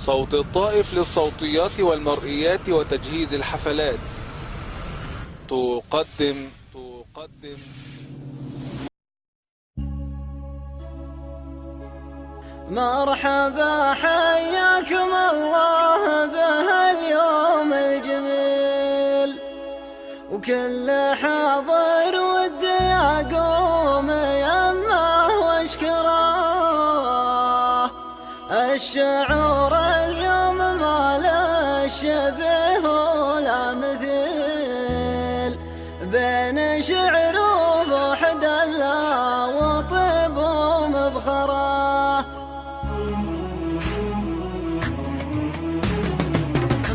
صوت الطائف للصوتيات والمرئيات وتجهيز الحفلات. تقدم مرحبا، حياكم الله بهاليوم الجميل، وكل حاضر ودي أقوم يمه واشكره. الشعور اليوم ما له شبه ولا مثيل، بين شعر وبوحد الله وطيب ومبخره.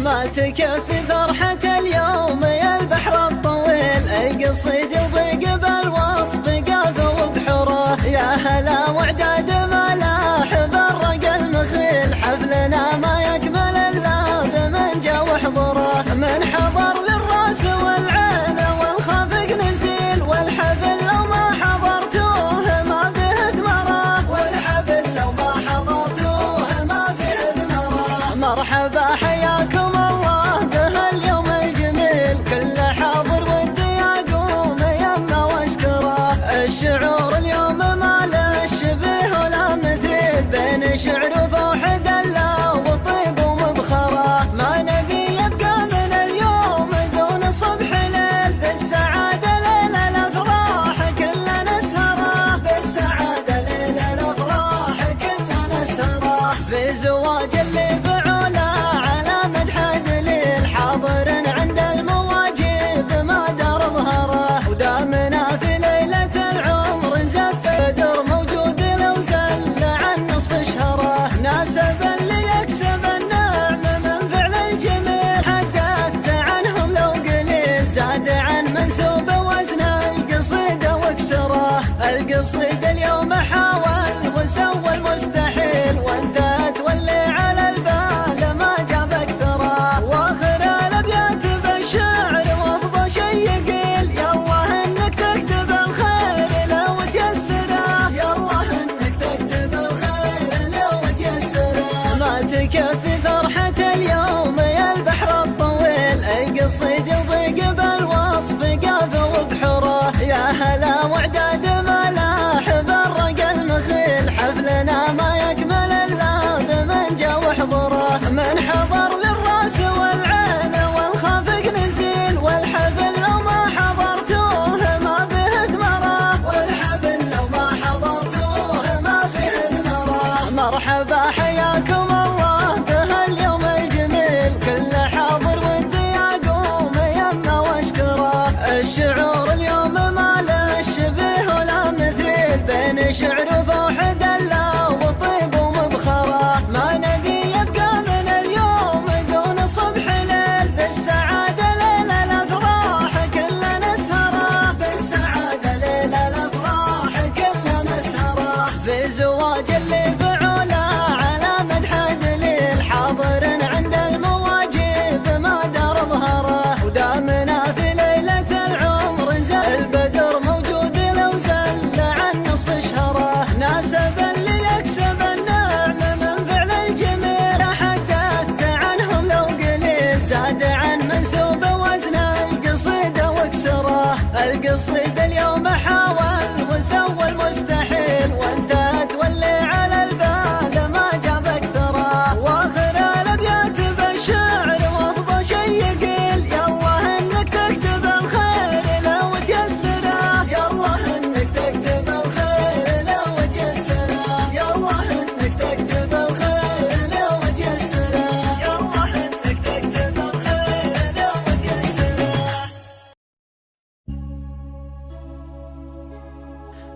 ما تكفي فرحة اليوم يا البحر الطويل، القصيد يضيق بالوصف قافه وبحره. يا هلا وعداد ملاح فرق المخيل، حفلنا ما يكمل الا بمن جا وحضره. من حضر للراس والعين والخافق نزيل، والحفل لو ما حضرتوه ما فيه ثمره، والحفل لو ما حضرتوه ما فيه ثمره. مرحبا، حياكم الله بهاليوم الجميل، كل حاضر ودي أقوم يمه واشكره. الشعور اليوم ما له شبه ولا مثيل، بين شعر وفوحد الله وطيب ومبخره. ما نبي يبقى من اليوم دون صبح ليل، بالسعادة ليلة الأفراح كلنا نسهره، بالسعادة ليلة الأفراح كلنا نسهره. في زواج اللي فعوله على مدح دليل، حاضر عند المواجب ما دار ظهره. ودامنا في ليلة العمر نزف بدر موجود لو زل عن نصف شهره. ناسب اللي يكسب النعم من فعل الجميل، حدثت عنهم لو قليل، زاد عن منسوب وزن القصيدة واكسره. القصيد اليوم حاول وسوى المستحيل، وانت تولي على البال ما جاب اكثره. واخر الابيات بالشعر وافضل شي يقيل، يالله انك تكتب الخير لو تيسره، يالله انك تكتب الخير لو تيسره. ما تكفي فرحة اليوم يا البحر الطويل، القصيد يضيق بالوصف قافه وبحره. يا هلا وعداد ملاح فرق المخيل، حفلنا ما يكمل الا بمن جا وحضره. من حضر للراس والعين والخافق نزيل، والحفل لو ما حضرتوه ما فيه ثمره، والحفل لو ما حضرتوه ما فيه ثمره. مرحبا، حياكم الله بهاليوم الجميل، كل حاضر ودي أقوم يمه واشكره. الشعور اليوم ما له شبه ولا مثيل، بين شعر وفوحد الله وطيب ومبخره. ما نبي يبقى من اليوم دون صبح ليل، بالسعادة ليلة الأفراح كلنا نسهره، بالسعادة ليلة الأفراح كلنا نسهره. في زواج اللي فعوله على مدح دليل، حاضر عند المواجب ما دار ظهره. ودامنا في ليلة العمر نزل البدر موجود لو زل عن نصف شهره. ناسب اللي يكسب النعم من فعل الجميل، حدثت عنهم لو قليل، زاد عن منسوب وزن القصيدة واكسره. القصيد اليوم حاول وسوى المستحيل، وانت تولي على البال ما جاب اكثره. واخر الابيات بالشعر وافضل شي يقيل، يالله انك تكتب الخير لو تيسره، يالله انك تكتب الخير لو تيسره، يالله انك تكتب الخير لو تيسره، يالله انك تكتب الخير لو تيسره.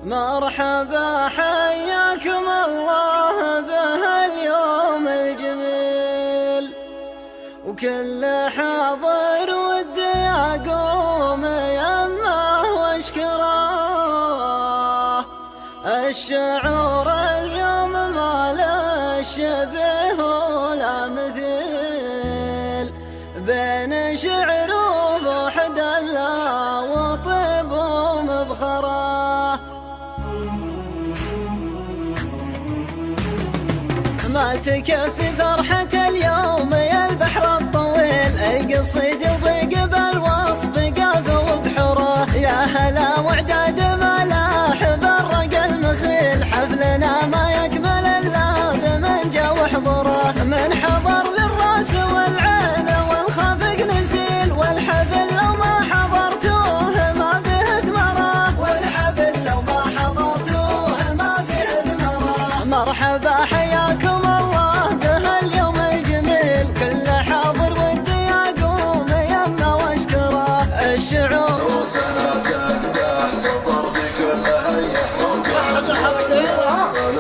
مرحبا، حياكم الله بهاليوم الجميل، وكل حاضر ودي أقوم يمه واشكره. الشعور اليوم ما له شبه ولا مثيل، بين شعر وبوحد الله وطيب ومبخره. ما تكفي فرحة قصيدي وضيق بالوصف قافي وبحره، يا هلا وعداد ملاحب الرقى المخيل، حفلنا ما يكمل الا بمن جا وحضره، من حضر للراس والعين والخافق نزيل، والحفل لو ما حضرتوه ما فيه ثمره، والحفل لو ما حضرتوه ما فيه ثمره. مرحبا حياكم الله بهاليوم الجميل، كل حاضر ودي اقوم يمه واشكره. الشعور روسنا تقدح سطر في كل هيئة موقع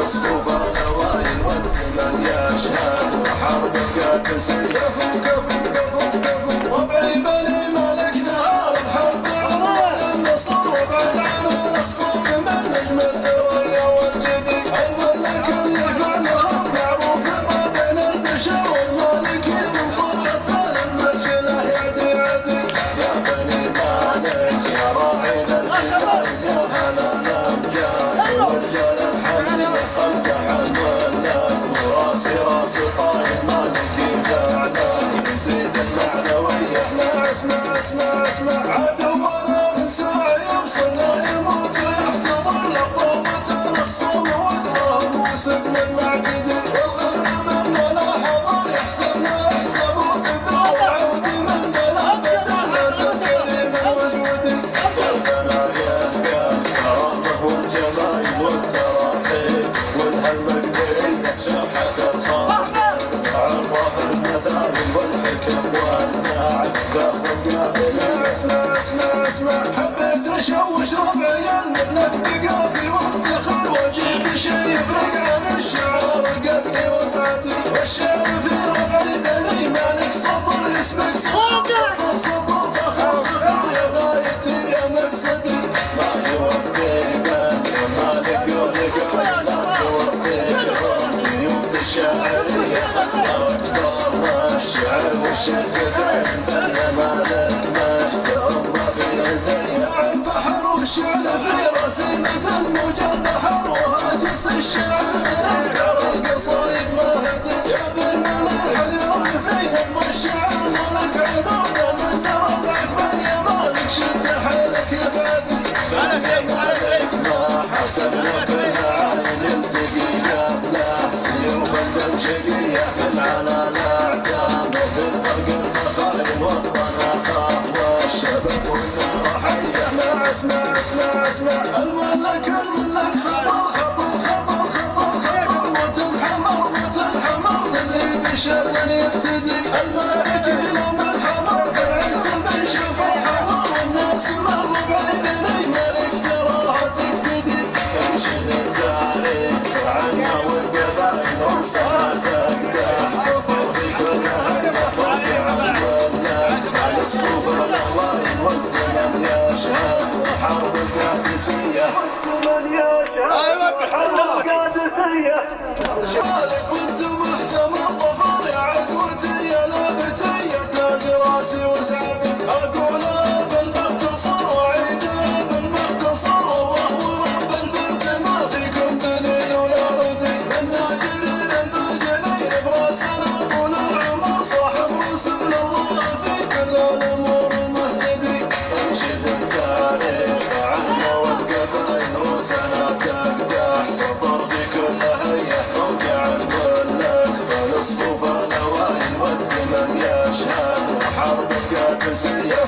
الصفوف الأوائل والزمن يشهد وحرب قادسية ربعي بني ملك نهار الحرب عنوان النصر، وبعد عن الأخصام من نجم الثريا والجدي، الملك اللي فعلهم معروف ما بين البشر، والمالك من صورة المجله يعدي عدي. يا بني مالك يا راعينا الجزائر، يا هلا الأمجاد ورجال الحمية، الدحم واللات وراسي راس طاير مالكي فعله يزيد المعنوية. اسمع عدونا من ساعة يوصلنا يموت ويحتضر لطوبة الأخصام ودراهم وسق من معتدل، والغر من بلا حضر يحسبنا حساب وقدر، وعودي من بلا بدر نازل كريم وجودي. قلبنا يلقى الكرامة والجمال والتراحيب والهالمقدرية شرحة الخاطر، عرف المثابل والحكم والمعرفة والقابل. اسمع حبيت اشوش ربعي انك بقى في وقت خير، واجيب شي يفرق عن الشعار قبلي وبعدي، والشعر في ربعي بني مالك سطر يسبق سطر فخر يا غايتي يا مقصدي، ما يوفي بني مالك قولي لا توفي قولي يمد الشاعرية اقدار الشعر والشرق زين، بني مالك مهتم ما في زي البحر، والشعر في راسي مثل موج البحر، وهاجس الشعر من افكار القصايد مهدي. يا بالملح اليوم في نظم الشعر ملك عذرنا من ربعك بني مالك، شد حيلك يا بعدي بني مالك ما حسبنا في العين التقي قبله، سيوف الدم شقية من على الاعدام، مثل برق المخايل وطن اخاه والشبك والنار حية. اسمع الملك خطر موت الحمر للي بشر يبتدي، الملك يوم الحضر في العز من شوف الحضر، والناس مر بعيني ملك تراها تقتدي. انشد التاريخ عنا والقبائل وصارت تقدح سطر في كل هيئة موقع الولات، فالصفوف الأوائل والزمن يشهد وحرب القادسية. مالك وانت محسم الظفر يا عزوتي يا لابتي يا تاج راسي وسعدي، اقول بالمختصر واعيد بالمختصر، وهو رب البنت ما فيكم دليل ولا ردي، الناجرين الماجرين براسنا طول العمر، صاحب رسول الله في كل الامور مهتدي. انشد التاريخ عنا والقبائل روسنا تقدح سطر في كل هيئة موقع الملك، فالصفوف الأوائل والزمن يشهد وحرب القادسية.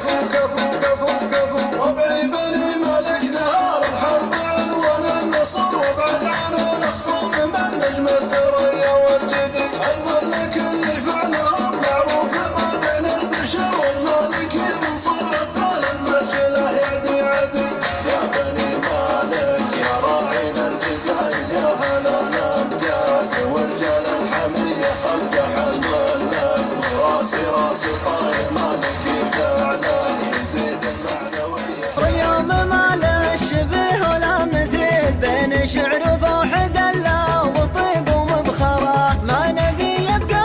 ربعي بني مالك نهار الحرب عنوان النصر، وبعد عن الأخصام من نجم الثريا والجدي، الملك اللي فعلهم معروف ما بين البشر، والمالك من صورة المجله يعدي عدي. يا بني مالك يا راعينا الجزائر، يا هلا الأمجاد ورجال الحمية، الدحم واللات وراسي راس طاير مالكي فعله يزيد المعنوية. اليوم ما له شبه ولا مثيل، بين شعر وفوح دلة وطيب ومبخرة، ما نبي يبقى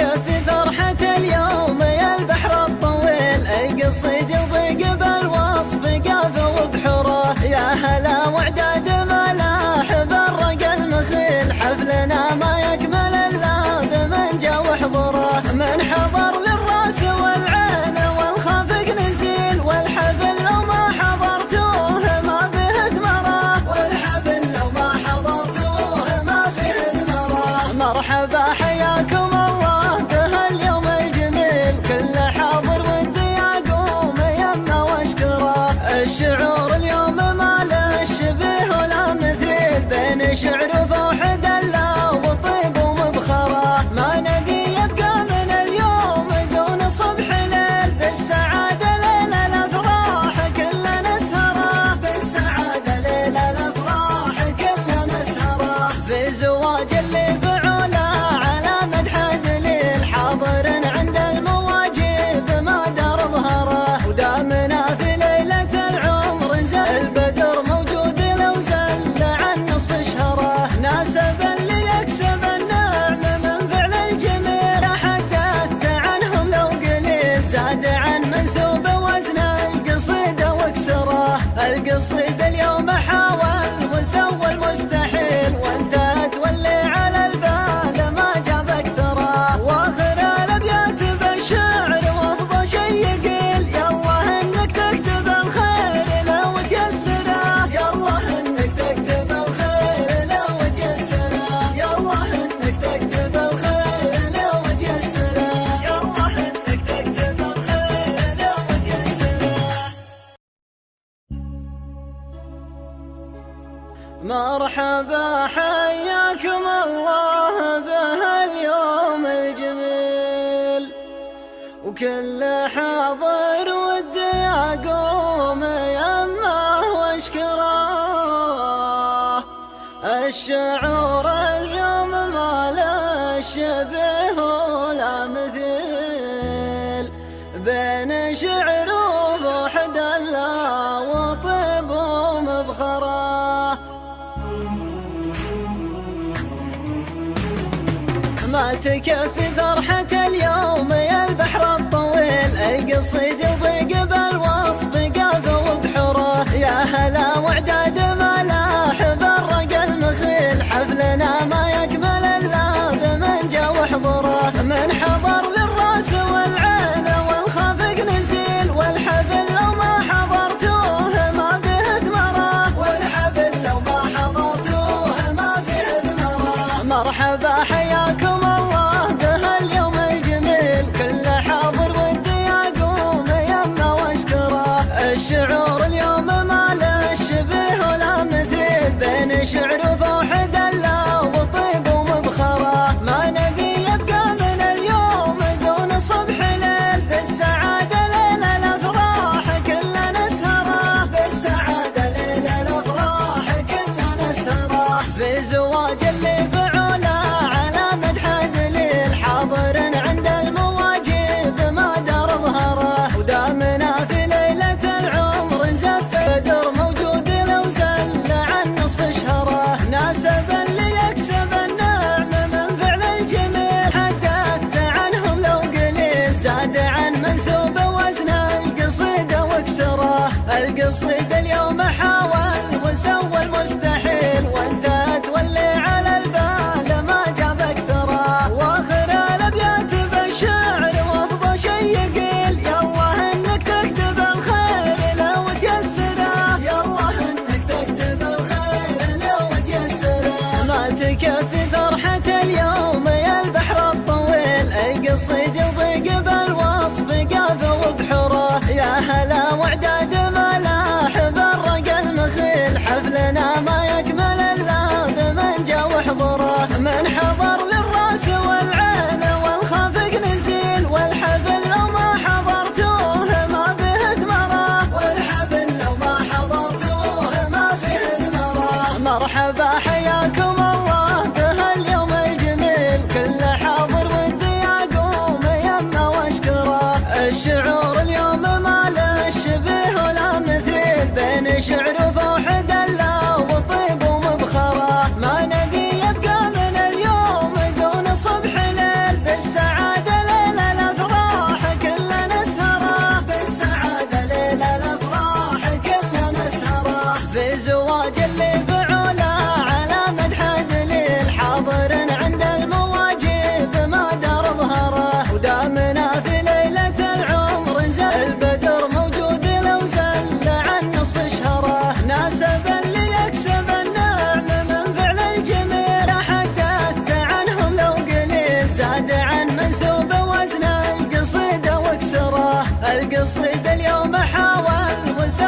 تكفي فرحة اليوم يا البحر الطويل، القصيد يضيق بالوصف قافه وبحره، يا هلا وعداد ملاحب الرقى المخيل، حفلنا ما يكمل الا بمن جا وحضره، من حضر للراس والعين والخافق نزيل، والحفل لو ما حضرتوه ما به ثمره، والحفل لو ما حضرتوه ما به ثمره. مرحبا حياكم الله بهاليوم الجميل، كل حاضر ودي اقوم يمه واشكره، الشعور اليوم ما له شبيه ولا مثيل، بين شعر وفوحد الله وطيب ومبخره، ما نبي يبقى من اليوم دون صبح ليل، بالسعاده ليله الافراح كلنا نسهره، بالسعاده ليله الافراح كلنا نسهره، في زواج اللي فعوله على مدح دليل، حاضر عند المواجب ما دار ظهره، ودامنا في ليله العمر زل البدر موجود لو زل عن نصف شهره، ناسبا ليكسب النعم من فعل الجميل، حدثت عنهم لو قليل، زاد عن منسوب وزن القصيده واكسره، القصيد اليوم حاول وسوى المستحيل، وانتهت واللي على البال ما جاب اكثره، واخر الابيات بالشعر وافضل شي يقيل، يالله انك تكتب الخير لو تيسره، يالله انك تكتب الخير لو تيسره، يالله انك تكتب الخير لو تيسره، يالله انك تكتب الخير لو تيسره. مرحبا حياكم الله بهاليوم الجميل، وكل حاضر ودي اقوم يمه واشكره، الشعور اليوم ما له شبيه ولا مثيل، بين شعر وفوحد الله وطيب ومبخره، ما تكفي فرحة اليوم يا البحر الطويل، القصيد يضيق بالوصف قافه وبحره، يا هلا وعداد ملاحب الرقى المخيل، حفلنا ما يكمل الا بمن جا وحضره، من حضر للراس والعين والخافق نزيل، والحفل لو ما حضرتوه ما به ثمره، والحفل لو ما حضرتوه ما به ثمره. مرحبا حياكم الله بهاليوم الجميل، كل حاضر ودي اقوم يمه واشكره، الشعور اليوم ما له شبيه ولا مثيل، بين شعر وفوحد الله وطيب ومبخره، ما نبي يبقى من اليوم دون صبح ليل، بالسعاده ليله الافراح كلنا نسهره، بالسعاده ليله الافراح كلنا نسهره، في زواج اللي فعوله على مدح دليل، حاضر عند المواجب ما دار ظهره، ودامنا في ليله العمر زف بدر موجود لو زل عن نصف شهره، ناسبا ليكسب النعم من فعل الجميل، حدثت عنهم لو قليل، زاد عن منسوب وزن القصيده واكسره، القصيد اليوم حاول وسوى المستحيل، وانتهت واللي على البال ما جاب اكثره، واخر الابيات بالشعر وافضل شي يقيل، يالله انك تكتب الخير لو تيسره، يالله انك تكتب الخير لو تيسره، ما تكفي فرحة اليوم يا البحر الطويل، القصيد يضيق بالوصف قافه وبحره، يا هلا وعداد ملاحب الرقى المخيل، حفلنا ما يكمل الا بمن جا وحضره، من حضر للراس والعين والخافق نزيل، والحفل لو ما حضرتوه ما به ثمره، والحفل لو ما حضرتوه ما به ثمره. مرحبا حياكم الله بهاليوم الجميل، كل حاضر ودي اقوم يمه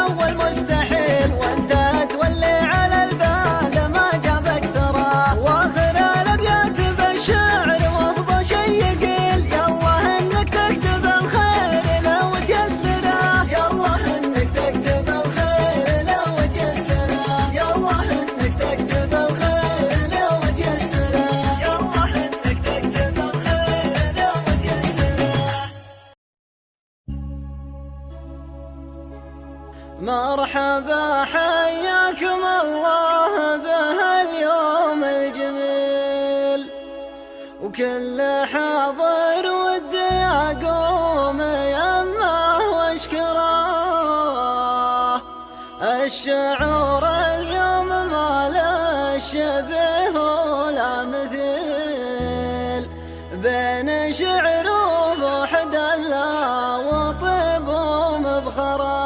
وسوى المستحيل، وانت تولي على البال ما جابك ثرى. واخر الابيات بالشعر وافضل شي يقيل، يالله انك تكتب الخير لو تيسره، يالله انك تكتب الخير لو تيسره، يالله انك تكتب الخير لو تيسره، يالله انك تكتب الخير لو تيسره. مرحبا حياكم الله بهاليوم الجميل، وكل حاضر ودي اقوم يمه واشكره. الشعور اليوم ما له شبه ولا مثيل، بين شعر وبوحد الله وطيب ومبخره.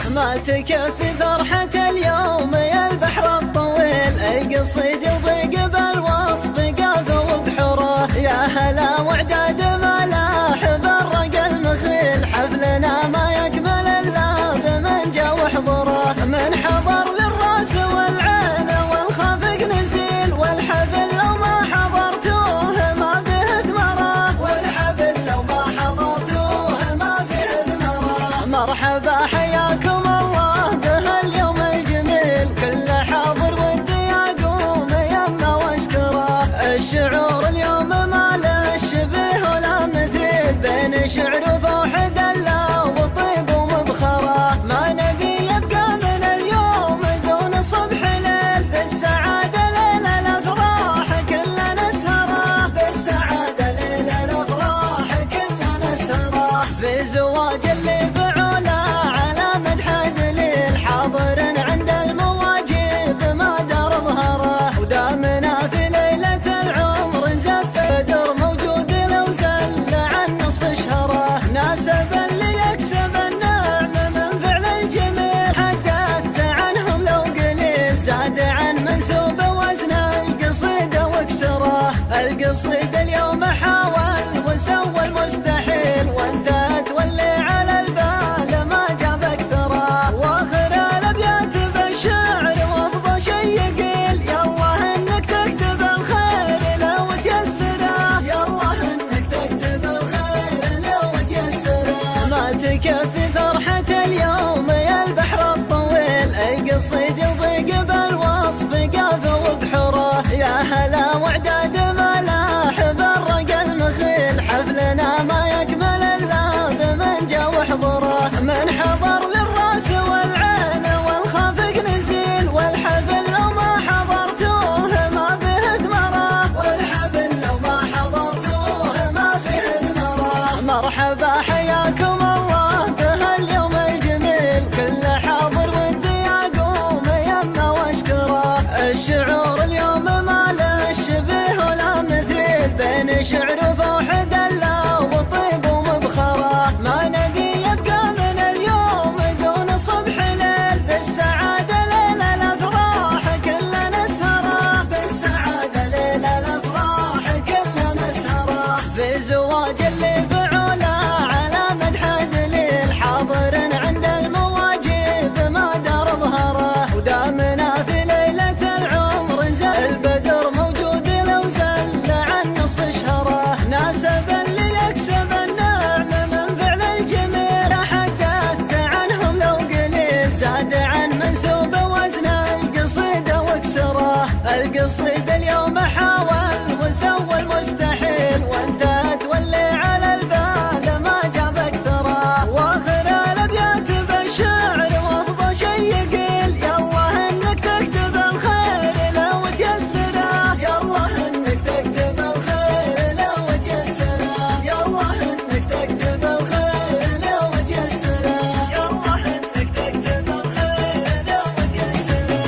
ما تكفي فرحة اليوم يا البحر الطويل، القصيد يضيق بالوصف قاف وبحره. يا هلا وعداد ملاح برق المخيل، حفلنا ما يكمل الا بمن جا وحضره. من حضر للراس والعين والخافق نزيل، والحفل لو ما حضرتوه ما فيه ثمره، والحفل لو ما حضرتوه ما فيه ثمره. مرحبا حياكم الله بهاليوم الجميل، كل حاضر ودي اقوم يمه واشكره. الشعور اليوم ما له شبه ولا مثيل، بين شعر وفوحد الله وطيب ومبخره. ما نبي يبقى من اليوم دون صبح ليل، بالسعاده ليله الافراح كلنا نسهره، بالسعاده ليله الافراح كلنا نسهره. في زواج اللي فعوله على مدح دليل، حاضر عند المواجيب ما دار ظهره. ودامنا في ليله العمر زف بدر موجود لو زل عن نصف شهره. ناسبا ليكسب النعم من فعل الجميل، حدثت عنهم لو قليل، زاد عن منسوب وزن القصيد واكسره. القصيد اليوم حاول وسوى المستحيل، وانت تولي على البال ما جابك ثرى. واخر الابيات بالشعر وافضل شي يقيل، يالله انك تكتب الخير لو تيسره، يالله انك تكتب الخير لو تيسره. ما تكفي فرحة اليوم يا البحر الطويل، القصيد يضيق بالوصف قاف وبحره. يا هلا وعداد ملاح برق المخيل، حفلنا ما يكمل الا بمن جا وحضره. من حضر للراس والعين والخافق نزيل، والحفل لو ما حضرتوه ما فيه ثمره، والحفل لو ما حضرتوه ما فيه ثمره. مرحبا حياكم الله بهاليوم الجميل، كل حاضر ودي اقوم يمه واشكره. الشعور اليوم ما له شبه ولا مثيل، بين شعر وفوحد الله وطيب ومبخره. ما نبي يبقى من اليوم دون صبح ليل، بالسعاده ليله الافراح كلنا نسهره، بالسعاده ليله الافراح كلنا نسهره. في زواج اللي فعوله على مدح دليل، حاضر عند المواجيب ما دار ظهره. ودامنا في ليله العمر زل البدر موجود لو زل عن نصف شهره. ناسبا ليكسب النعم من فعل الجميل، حدثت عنهم لو قليل، زاد عن منسوب وزن القصيد واكسره. القصيد اليوم حاول وسوى المستحيل، وانت تولي على البال ما جابك ثرى. واخر الابيات بالشعر وافضل شي يقيل، يالله انك تكتب الخير لو تيسره، يالله انك تكتب الخير لو تيسره، يالله انك تكتب الخير لو تيسره، يالله انك تكتب الخير لو تيسره.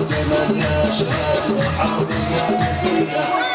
الزمن يشهد وحرب يا نسيه